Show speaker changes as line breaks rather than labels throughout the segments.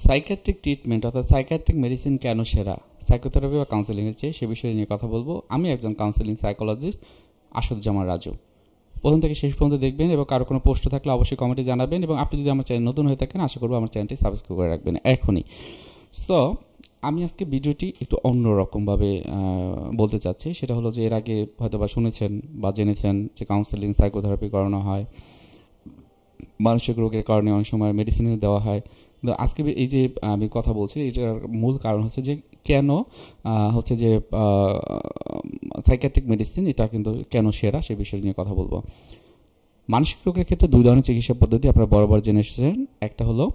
Psychiatric treatment অর্থাৎ psychiatric medicine কেন সেরা, সাইকোথেরাপি বা কাউন্সেলিংয়ের চেয়ে, সে বিষয়ে নিয়ে কথা বলবো। আমি একজন কাউন্সেলিং সাইকোলজিস্ট আসাদুজ্জামান রাজু। প্রথম থেকে শেষ পর্যন্ত দেখবেন এবং কারো কোনো প্রশ্ন থাকলে অবশ্যই কমেন্টে জানাবেন, এবং আপনি যদি আমার চ্যানেল নতুন হয়ে থাকেন আশা করবো আমার চ্যানেলটি সাবস্ক্রাইব করে রাখবেন এখনই। সো আমি আজকে ভিডিওটি একটু অন্যরকমভাবে বলতে চাচ্ছি। সেটা হলো যে এর আগে হয়তো বা শুনেছেন বা জেনেছেন যে কাউন্সেলিং সাইকোথেরাপি করানো হয়, মানসিক রোগের কারণে অনেক সময় মেডিসিন দেওয়া হয়। কিন্তু আজকে এই যে আমি কথা বলছি, এটার মূল কারণ হচ্ছে যে কেন হচ্ছে যে সাইকিয়াট্রিক মেডিসিন এটা কিন্তু কেন সেরা, সে বিষয় নিয়ে কথা বলবো। মানসিক রোগের ক্ষেত্রে দুই ধরনের চিকিৎসা পদ্ধতি আপনারা বরাবর জেনে এসেছেন। একটা হলো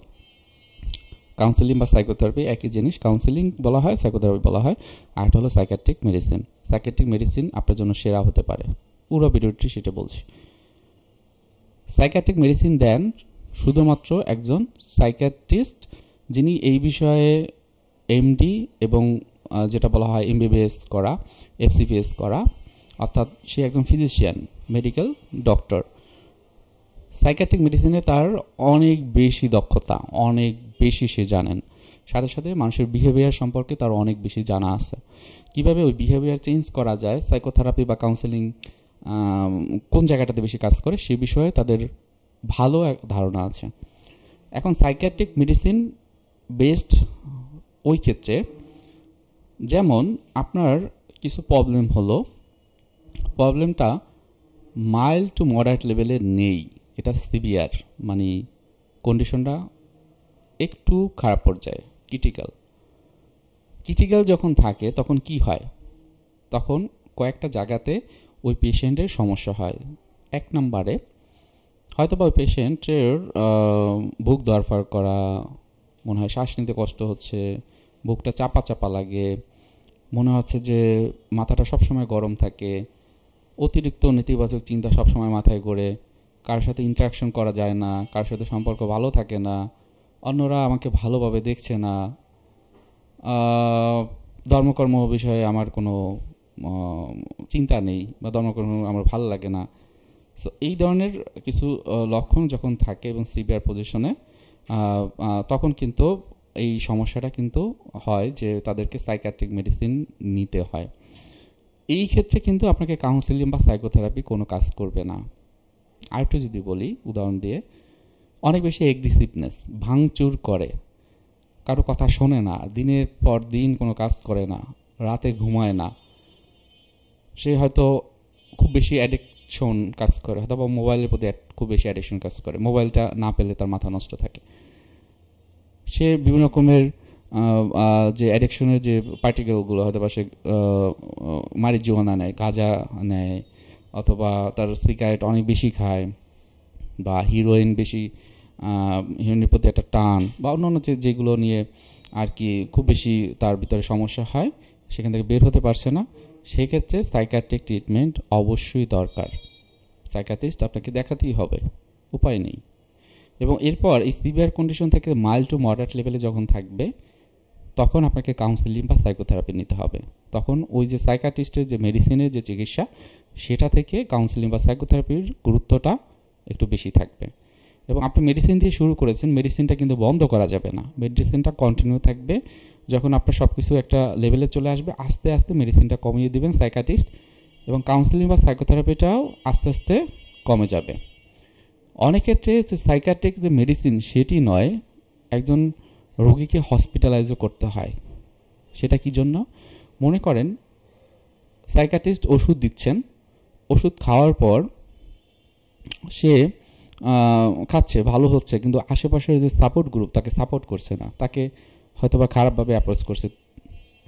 কাউন্সেলিং বা সাইকোথেরাপি, একই জিনিস, কাউন্সেলিং বলা হয়, সাইকোথেরাপি বলা হয়। আর একটা হলো সাইকিয়াট্রিক মেডিসিন। সাইকিয়াট্রিক মেডিসিন আপনার জন্য সেরা হতে পারে, পুরো ভিডিওটি সেটা বলছি। সাইকিয়াট্রিক মেডিসিন দেন শুধুমাত্র একজন সাইকিয়াট্রিস্ট, যিনি এই বিষয়ে এমডি এবং যেটা বলা হয় এমবিবিএস করা, এফসিপিএস করা, অর্থাৎ সে একজন ফিজিশিয়ান, মেডিকেল ডক্টর। সাইকিয়াট্রিক মেডিসিনে তার অনেক বেশি দক্ষতা, অনেক বেশি সে জানেন। সাথে সাথে মানুষের বিহেভিয়ার সম্পর্কে তার অনেক বেশি জানা আছে। কিভাবে ওই বিহেভিয়ার চেঞ্জ করা যায়, সাইকোথেরাপি বা কাউন্সেলিং কোন জায়গাটাতে বেশি কাজ করে সে বিষয়ে তাদের ভালো এক ধারণা আছে। এখন সাইকিয়াট্রিক মেডিসিন বেস্ট ওই ক্ষেত্রে, যেমন আপনার কিছু প্রবলেম হলো, প্রবলেমটা মাইল্ড টু মডারেট লেভেলে নেই, এটা সিভিয়ার, মানে কন্ডিশনটা একটু খারাপ পর্যায়ে, ক্রিটিক্যাল যখন থাকে তখন কি হয়, তখন কয়েকটা জায়গাতে ওই পেশেন্টের সমস্যা হয়। এক নম্বরে হয়তো বা ওই পেশেন্টের বুক দরফার করা, মনে হয় শ্বাস নিতে কষ্ট হচ্ছে, বুকটা চাপা চাপা লাগে, মনে হচ্ছে যে মাথাটা সবসময় গরম থাকে, অতিরিক্ত নেতিবাচক চিন্তা সবসময় মাথায় ঘোরে, কারোর সাথে ইন্টারাকশন করা যায় না, কারোর সাথে সম্পর্ক ভালো থাকে না, অন্যরা আমাকে ভালোভাবে দেখছে না, ধর্মকর্ম বিষয়ে আমার কোনো চিন্তা নেই বা ধর্মকর্ম আমার ভালো লাগে না। সো এই ধরনের কিছু লক্ষণ যখন থাকে এবং সিভিয়ার পজিশনে, তখন কিন্তু এই সমস্যাটা কিন্তু হয় যে তাদেরকে সাইকিয়াট্রিক মেডিসিন নিতে হয়। এই ক্ষেত্রে কিন্তু আপনাকে কাউন্সেলিং বা সাইকোথেরাপি কোনো কাজ করবে না। আরেকটু যদি বলি উদাহরণ দিয়ে, অনেক বেশি এগ্রেসিভনেস, ভাঙচুর করে, কারো কথা শোনে না, দিনের পর দিন কোনো কাজ করে না, রাতে ঘুমায় না, সে হয়তো খুব বেশি অ্যাডিকশন কাজ করে, হয়তো বা মোবাইলের প্রতি খুব বেশি অ্যাডিকশন কাজ করে, মোবাইলটা না পেলে তার মাথা নষ্ট থাকে, সে বিভিন্ন রকমের যে অ্যাডিকশনের যে পার্টিকেলগুলো, হয়তো বা সে মারিজুয়ানা নেয়, গাঁজা নেয়, অথবা তার সিগারেট অনেক বেশি খায়, বা হিরোইন বেশি, হিরোইনের প্রতি একটা টান, বা অন্যান্য যেগুলো নিয়ে আর কি খুব বেশি তার ভিতরে সমস্যা হয়, সেখান থেকে বের হতে পারছে না, সেক্ষেত্রে সাইকিয়াট্রিক ট্রিটমেন্ট অবশ্যই দরকার। সাইকিয়াট্রিস্ট আপনাকে দেখাতেই হবে, উপায় নেই। এবং এরপর এই সিভিয়ার কন্ডিশন থেকে মাইল্ড টু মডারেট লেভেলে যখন থাকবে, তখন আপনাকে কাউন্সেলিং বা সাইকোথেরাপি নিতে হবে। তখন ওই যে সাইকিয়াট্রিস্টের যে মেডিসিনের যে চিকিৎসা, সেটা থেকে কাউন্সেলিং বা সাইকোথেরাপির গুরুত্বটা একটু বেশি থাকবে। এবং আপনি মেডিসিন দিয়ে শুরু করেছেন, মেডিসিনটা কিন্তু বন্ধ করা যাবে না, মেডিসিনটা কন্টিনিউ থাকবে। যখন আপনার সব কিছু একটা লেভেলে চলে আসবে, আস্তে আস্তে মেডিসিনটা কমিয়ে দিবেন সাইকিয়াট্রিস্ট, এবং কাউন্সেলিং বা সাইকোথেরাপিটাও আস্তে আস্তে কমে যাবে। অনেক ক্ষেত্রে যে সাইকিয়াট্রিক যে মেডিসিন সেটি নয়, একজন রোগীকে হসপিটালাইজও করতে হয়। সেটা কি জন্য? মনে করেন সাইকিয়াট্রিস্ট ওষুধ দিচ্ছেন, ওষুধ খাওয়ার পর সে খাচ্ছে, ভালো হচ্ছে, কিন্তু আশেপাশের যে সাপোর্ট গ্রুপ তাকে সাপোর্ট করছে না, তাকে হয়তোবা খারাপভাবে অ্যাপ্রোচ করছে,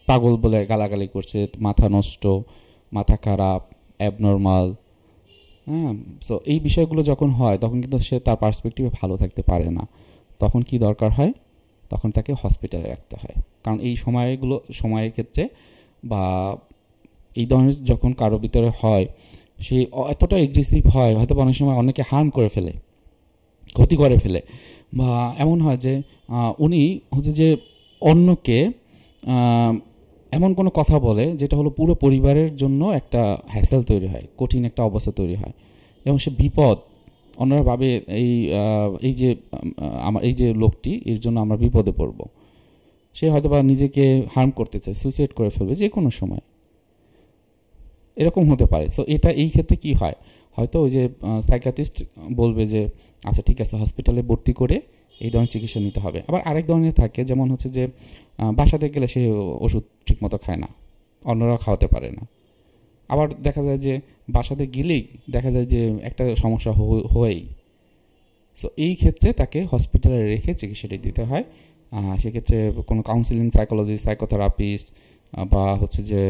পাগল বলে গালাগালি করছে, মাথা নষ্ট, মাথা খারাপ, অ্যাবনর্মাল। হ্যাঁ, সো এই বিষয়গুলো যখন হয় তখন কিন্তু সে তার পার্সপেক্টিভে ভালো থাকতে পারে না। তখন কি দরকার হয়? তখন তাকে হসপিটালে রাখতে হয়। কারণ এই সময়ের ক্ষেত্রে বা এই ধরনের যখন কারো ভিতরে হয়, সে এতটা এগ্রেসিভ হয়, হয়তো অনেক সময় অনেকে হার্ম করে ফেলে, ক্ষতি করে ফেলে, বা এমন হয় যে উনি হচ্ছে যে অন্যকে এমন কোনো কথা বলে যেটা হলো পুরো পরিবারের জন্য একটা হ্যাসেল তৈরি হয়, কঠিন একটা অবস্থা তৈরি হয়, এবং সে বিপদ অন্যরা ভাবে এই যে আমার এই যে লোকটি এর জন্য আমরা বিপদে পড়ব, সে হয়তো বা নিজেকে হার্ম করতে চায়, সুইসাইড করে ফেলবে যে কোনো সময়, এরকম হতে পারে। সো এটা এই ক্ষেত্রে কি হয়, হয়তো ওই যে সাইকিয়াট্রিস্ট বলবে যে আচ্ছা ঠিক আছে হসপিটালে ভর্তি করে এই ধরনের চিকিৎসা নিতে হবে। আবার আরেক ধরনের থাকে, যেমন হচ্ছে যে বাসাতে গেলে সে ওষুধ ঠিকমতো খায় না, অন্যরাও খাওয়াতে পারে না। আবার দেখা যায় যে বাসাতে গেলেই দেখা যায় যে একটা সমস্যা হয়েই, সো এই ক্ষেত্রে তাকে হসপিটালে রেখে চিকিৎসাটি দিতে হয়। সেক্ষেত্রে কোনো কাউন্সিলিং সাইকোলজিস্ট, সাইকোথেরাপিস্ট বা হচ্ছে যে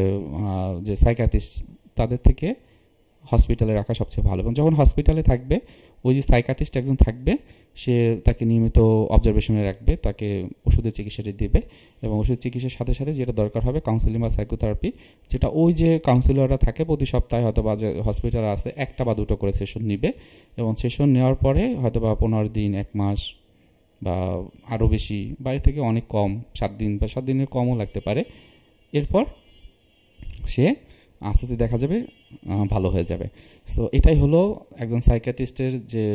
যে সাইকিয়াট্রিস্ট, তাদের থেকে হসপিটালে রাখা সবচেয়ে ভালো। এবং যখন হসপিটালে থাকবে ওই যে সাইকিয়াট্রিস্ট একজন থাকবে, সে তাকে নিয়মিত অবজারভেশনে রাখবে, তাকে ওষুধের চিকিৎসাটি দেবে এবং ওষুধ চিকিৎসার সাথে সাথে যেটা দরকার হবে কাউন্সিলিং বা সাইকোথেরাপি, যেটা ওই যে কাউন্সিলররা থাকে প্রতি সপ্তাহে হয়তো বা যে হসপিটালে আছে 1টা বা 2টো করে সেশন নিবে, এবং সেশন নেওয়ার পরে হয়তো বা 15 দিন, 1 মাস বা আরও বেশি বা এর থেকে অনেক কম, 7 দিন বা 7 দিনের কমও লাগতে পারে, এরপর সে আস্তে আস্তে দেখা যাবে ভালো হয়ে যাবে। সো এটাই হলো একজন সাইকিয়াট্রিস্টের যে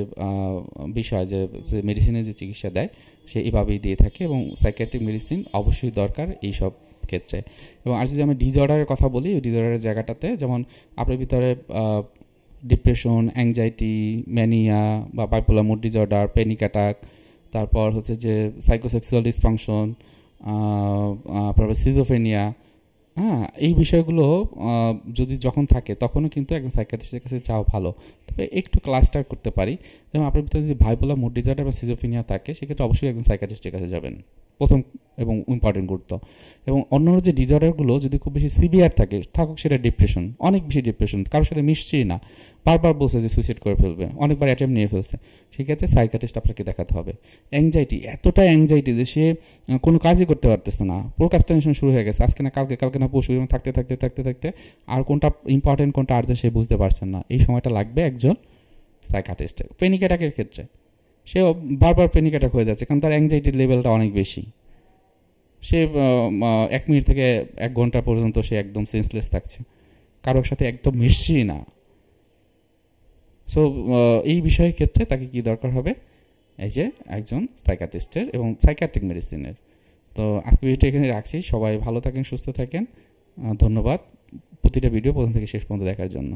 বিষয়, যে মেডিসিনের যে চিকিৎসা দেয় সে এভাবেই দিয়ে থাকে, এবং সাইকিয়াট্রিক মেডিসিন অবশ্যই দরকার এই সব ক্ষেত্রে। এবং আর যদি আমি ডিসঅর্ডারের কথা বলি, ওই ডিসঅর্ডারের জায়গাটাতে যেমন আপনার ভিতরে ডিপ্রেশন, অ্যাংজাইটি, ম্যানিয়া বা bipolar mood disorder, panic attack, তারপর হচ্ছে যে সাইকোসেক্সুয়াল ডিসফাংশন, আপনার সিজোফ্রেনিয়া, হ্যাঁ, এই বিষয়গুলো যদি যখন থাকে তখনও কিন্তু একজন সাইকিয়াট্রিস্টের কাছে যাওয়া ভালো। তবে একটু ক্লাস্টার করতে পারি, যেমন আপনার ভিতরে যদি বাইপোলার মুড ডিসঅর্ডার বা সিজোফ্রেনিয়া থাকে, সেক্ষেত্রে অবশ্যই একজন সাইকিয়াট্রিস্টের কাছে যাবেন, প্রথম এবং ইম্পর্টেন্ট গুরুত্ব। এবং অন্যান্য যে ডিসঅর্ডারগুলো যদি খুব বেশি সিভিয়ার থাকে, থাকুক সেটা ডিপ্রেশন, অনেক বেশি ডিপ্রেশন, কারোর সাথে মিশছেই না, বারবার বলছে যে সুইসাইড করে ফেলবে, অনেকবার অ্যাটেম্প নিয়ে ফেলছে, সেক্ষেত্রে সাইকিয়াট্রিস্ট আপনাকে দেখাতে হবে। অ্যাংজাইটি, এতটা অ্যাংজাইটি যে সে কোনো কাজই করতে পারতেছে না, প্রোক্রাস্টিনেশন শুরু হয়ে গেছে, আজকে না কালকে, কালকে না পরশু, এবং থাকতে থাকতে থাকতে থাকতে আর কোনটা ইম্পর্টেন্ট কোনটা আর্জেন্ট সে বুঝতে পারছেন না, এই সময়টা লাগবে একজন সাইকিয়াট্রিস্টের। প্যানিক অ্যাটাকের ক্ষেত্রে সে বারবার প্যানিক অ্যাটাক হয়ে যাচ্ছে, কারণ তার অ্যাংজাইটির লেভেলটা অনেক বেশি, সে 1 মিনিট থেকে 1 ঘন্টা পর্যন্ত সে একদম সেন্সলেস থাকছে, কারোর সাথে একদম মিশছেই না। সো এই বিষয়ের ক্ষেত্রে তাকে কি দরকার হবে, এই যে একজন সাইকিয়াট্রিস্টের এবং সাইকিয়াট্রিক মেডিসিনের। তো আজকে ভিডিওটা এখানে রাখছি, সবাই ভালো থাকেন, সুস্থ থাকেন, ধন্যবাদ প্রতিটা ভিডিও প্রথম থেকে শেষ পর্যন্ত দেখার জন্য।